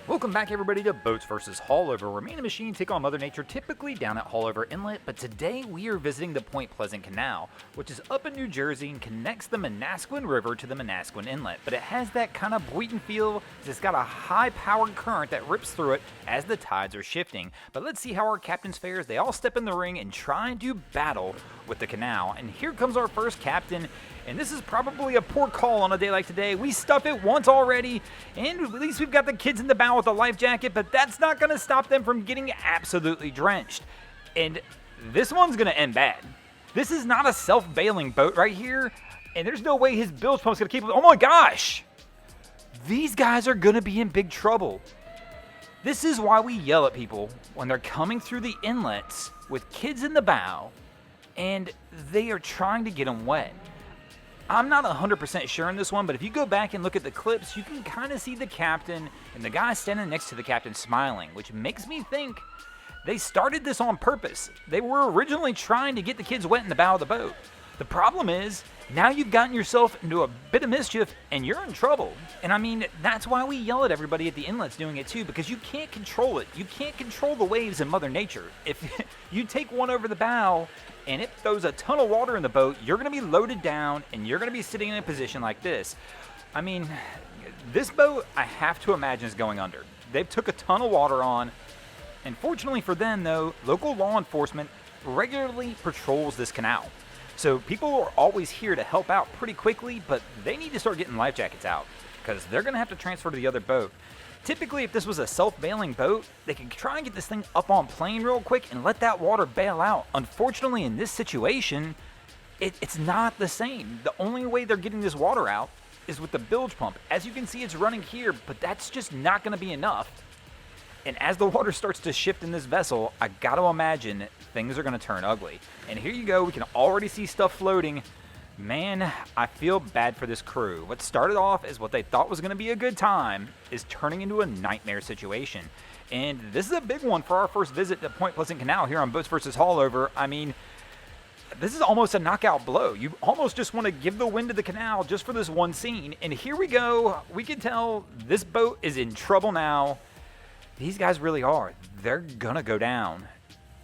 Welcome back everybody to Boats vs. Haulover, where man and machine take on Mother Nature, typically down at Haulover Inlet, but today we are visiting the Point Pleasant Canal, which is up in New Jersey and connects the Manasquan River to the Manasquan Inlet. But it has that kind of Boynton feel, it's got a high-powered current that rips through it as the tides are shifting. But let's see how our captains fare as they all step in the ring and try and do battle with the canal. And here comes our first captain. And this is probably a poor call on a day like today. We stuff it once already, and at least we've got the kids in the bow with a life jacket, but that's not going to stop them from getting absolutely drenched. And this one's going to end bad. This is not a self-bailing boat right here, and there's no way his bilge pump's going to keep it. Oh my gosh! These guys are going to be in big trouble. This is why we yell at people when they're coming through the inlets with kids in the bow, and they are trying to get them wet. I'm not 100% sure in this one, but if you go back and look at the clips, you can kind of see the captain and the guy standing next to the captain smiling, which makes me think they started this on purpose. They were originally trying to get the kids wet in the bow of the boat. The problem is, now you've gotten yourself into a bit of mischief and you're in trouble. And I mean, that's why we yell at everybody at the inlets doing it too, because you can't control it. You can't control the waves in Mother Nature. If you take one over the bow and it throws a ton of water in the boat, you're going to be loaded down and you're going to be sitting in a position like this. I mean, this boat, I have to imagine, is going under. They've took a ton of water on. And fortunately for them, though, local law enforcement regularly patrols this canal. So people are always here to help out pretty quickly, but they need to start getting life jackets out because they're going to have to transfer to the other boat. Typically, if this was a self-bailing boat, they could try and get this thing up on plane real quick and let that water bail out. Unfortunately, in this situation, it's not the same. The only way they're getting this water out is with the bilge pump. As you can see, it's running here, but that's just not going to be enough. And as the water starts to shift in this vessel, I got to imagine things are going to turn ugly. And here you go, we can already see stuff floating. Man, I feel bad for this crew. What started off as what they thought was going to be a good time is turning into a nightmare situation. And this is a big one for our first visit to Point Pleasant Canal here on Boats vs. Haulover. I mean, this is almost a knockout blow. You almost just want to give the wind to the canal just for this one scene. And here we go. We can tell this boat is in trouble now. These guys really are. They're gonna go down.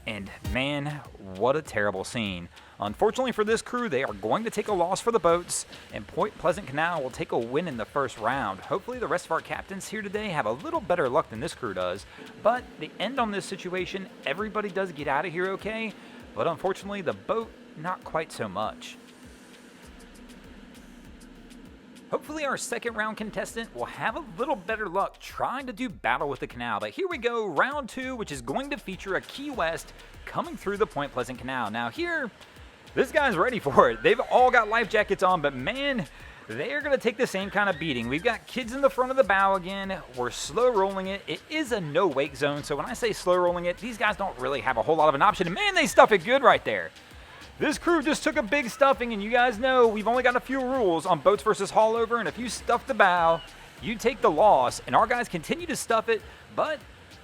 And man, what a terrible scene. Unfortunately for this crew, they are going to take a loss for the boats, and Point Pleasant Canal will take a win in the first round. Hopefully the rest of our captains here today have a little better luck than this crew does. But the end on this situation, everybody does get out of here okay, but unfortunately the boat, not quite so much. Hopefully our second round contestant will have a little better luck trying to do battle with the canal. But here we go, round two, which is going to feature a Key West coming through the Point Pleasant Canal. Now here, this guy's ready for it. They've all got life jackets on, but man, they are going to take the same kind of beating. We've got kids in the front of the bow again. We're slow rolling it. It is a no wake zone, so when I say slow rolling it, these guys don't really have a whole lot of an option. And man, they stuff it good right there. This crew just took a big stuffing, and you guys know we've only got a few rules on Boats vs. Haulover, and if you stuff the bow, you take the loss, and our guys continue to stuff it, but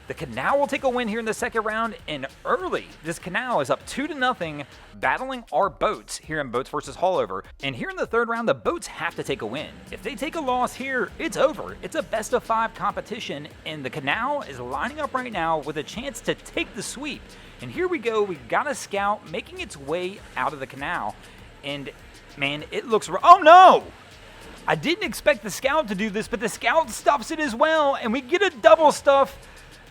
the canal will take a win here in the second round, and early, this canal is up 2-0, battling our boats here in Boats vs. Haulover. And here in the third round, the boats have to take a win. If they take a loss here, it's over. It's a best-of-5 competition, and the canal is lining up right now with a chance to take the sweep. And here we go, we've got a scout making its way out of the canal. And man, it looks, oh no! I didn't expect the scout to do this, but the scout stuffs it as well, and we get a double stuff.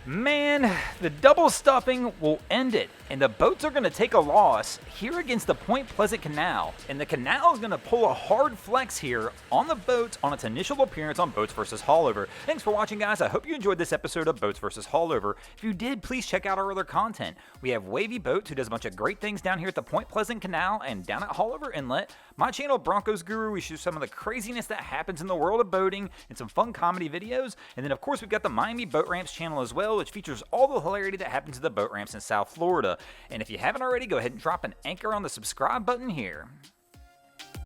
Man, the double stuffing will end it, and the boats are going to take a loss here against the Point Pleasant Canal, and the canal is going to pull a hard flex here on the boats on its initial appearance on Boats vs. Haulover. Thanks for watching, guys. I hope you enjoyed this episode of Boats vs. Haulover. If you did, please check out our other content. We have Wavy Boats, who does a bunch of great things down here at the Point Pleasant Canal and down at Haulover Inlet. My channel, Broncos Guru, we show some of the craziness that happens in the world of boating and some fun comedy videos. And then, of course, we've got the Miami Boat Ramps channel as well, which features all the hilarity that happens to the boat ramps in South Florida. And if you haven't already, go ahead and drop an anchor on the subscribe button here.